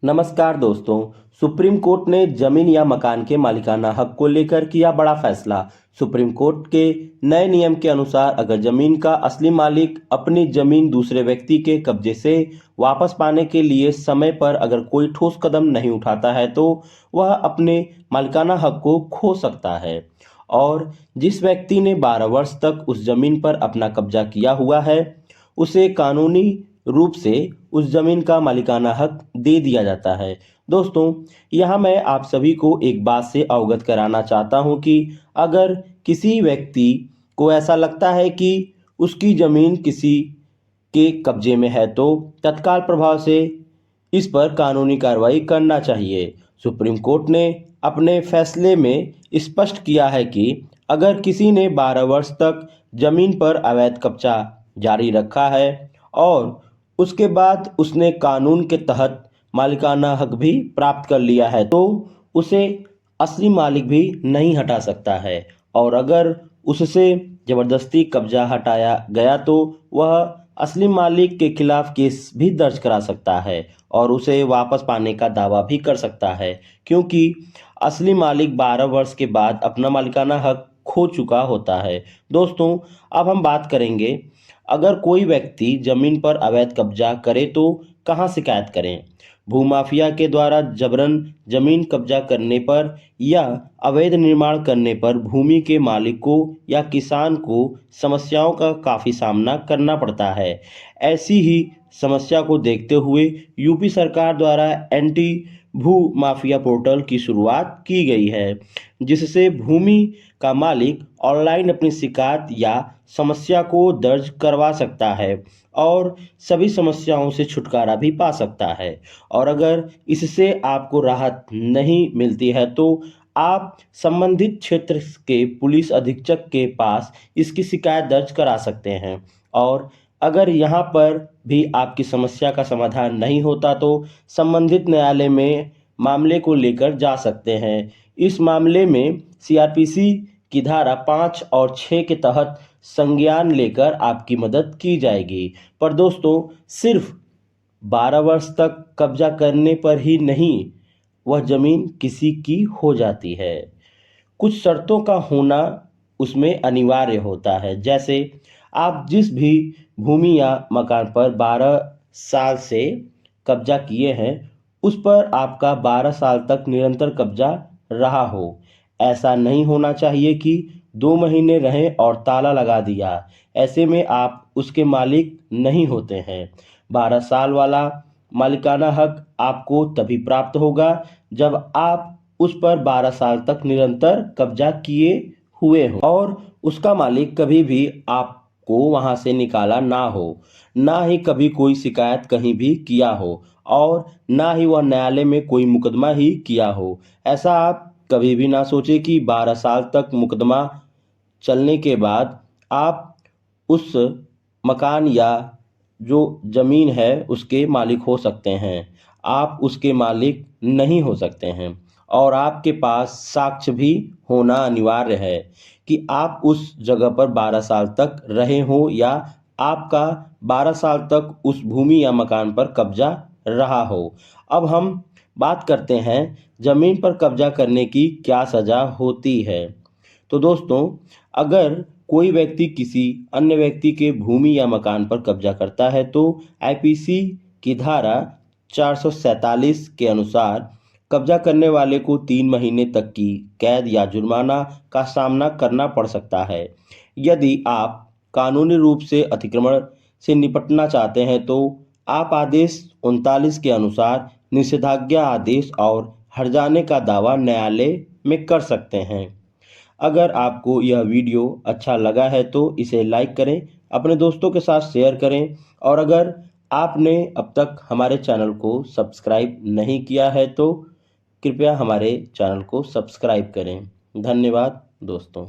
नमस्कार दोस्तों। Supreme court ने जमीन या मकान के मालिकाना हक को लेकर किया बड़ा फैसला। सुप्रीम कोर्ट के नए नियम के अनुसार अगर जमीन का असली मालिक अपनी जमीन दूसरे व्यक्ति के कब्जे से वापस पाने के लिए समय पर अगर कोई ठोस कदम नहीं उठाता है तो वह अपने मालिकाना हक को खो सकता है। और जिस व्यक्ति ने 12 वर्ष तक उस जमीन पर अपना कब्जा किया हुआ है उसे कानूनी रूप से उस जमीन का मालिकाना हक दे दिया जाता है। दोस्तों, यहाँ मैं आप सभी को एक बात से अवगत कराना चाहता हूँ कि अगर किसी व्यक्ति को ऐसा लगता है कि उसकी जमीन किसी के कब्जे में है तो तत्काल प्रभाव से इस पर कानूनी कार्रवाई करना चाहिए। सुप्रीम कोर्ट ने अपने फैसले में स्पष्ट किया है कि अगर किसी ने 12 वर्ष तक जमीन पर अवैध कब्जा जारी रखा है और उसके बाद उसने कानून के तहत मालिकाना हक भी प्राप्त कर लिया है तो उसे असली मालिक भी नहीं हटा सकता है। और अगर उससे जबरदस्ती कब्जा हटाया गया तो वह असली मालिक के खिलाफ केस भी दर्ज करा सकता है और उसे वापस पाने का दावा भी कर सकता है, क्योंकि असली मालिक 12 वर्ष के बाद अपना मालिकाना हक खो चुका होता है। दोस्तों, अब हम बात करेंगे अगर कोई व्यक्ति जमीन पर अवैध कब्जा करे तो कहाँ शिकायत करें। भूमाफिया के द्वारा जबरन जमीन कब्जा करने पर या अवैध निर्माण करने पर भूमि के मालिक को या किसान को समस्याओं का काफ़ी सामना करना पड़ता है। ऐसी ही समस्या को देखते हुए यूपी सरकार द्वारा एंटी भू माफिया पोर्टल की शुरुआत की गई है, जिससे भूमि का मालिक ऑनलाइन अपनी शिकायत या समस्या को दर्ज करवा सकता है और सभी समस्याओं से छुटकारा भी पा सकता है। और अगर इससे आपको राहत नहीं मिलती है तो आप संबंधित क्षेत्र के पुलिस अधीक्षक के पास इसकी शिकायत दर्ज करा सकते हैं। और अगर यहाँ पर भी आपकी समस्या का समाधान नहीं होता तो संबंधित न्यायालय में मामले को लेकर जा सकते हैं। इस मामले में सीआरपीसी की धारा 5 और 6 के तहत संज्ञान लेकर आपकी मदद की जाएगी। पर दोस्तों, सिर्फ 12 वर्ष तक कब्जा करने पर ही नहीं वह जमीन किसी की हो जाती है। कुछ शर्तों का होना उसमें अनिवार्य होता है, जैसे आप जिस भी भूमि या मकान पर 12 साल से कब्जा किए हैं उस पर आपका 12 साल तक निरंतर कब्जा रहा हो। ऐसा नहीं होना चाहिए कि 2 महीने रहे और ताला लगा दिया। ऐसे में आप उसके मालिक नहीं होते हैं। 12 साल वाला मालिकाना हक आपको तभी प्राप्त होगा जब आप उस पर 12 साल तक निरंतर कब्जा किए हुए हो और उसका मालिक कभी भी आपको वहां से निकाला ना हो, ना ही कभी कोई शिकायत कहीं भी किया हो और ना ही वह न्यायालय में कोई मुकदमा ही किया हो। ऐसा आप कभी भी ना सोचे कि 12 साल तक मुकदमा चलने के बाद आप उस मकान या जो ज़मीन है उसके मालिक हो सकते हैं। आप उसके मालिक नहीं हो सकते हैं और आपके पास साक्ष्य भी होना अनिवार्य है कि आप उस जगह पर 12 साल तक रहे हो या आपका 12 साल तक उस भूमि या मकान पर कब्जा रहा हो। अब हम बात करते हैं ज़मीन पर कब्जा करने की क्या सज़ा होती है। तो दोस्तों, अगर कोई व्यक्ति किसी अन्य व्यक्ति के भूमि या मकान पर कब्जा करता है तो आईपीसी की धारा 447 के अनुसार कब्जा करने वाले को 3 महीने तक की कैद या जुर्माना का सामना करना पड़ सकता है। यदि आप कानूनी रूप से अतिक्रमण से निपटना चाहते हैं तो आप आदेश 39 के अनुसार निषेधाज्ञा आदेश और हर्जाने का दावा न्यायालय में कर सकते हैं। अगर आपको यह वीडियो अच्छा लगा है तो इसे लाइक करें, अपने दोस्तों के साथ शेयर करें और अगर आपने अब तक हमारे चैनल को सब्सक्राइब नहीं किया है तो कृपया हमारे चैनल को सब्सक्राइब करें। धन्यवाद दोस्तों।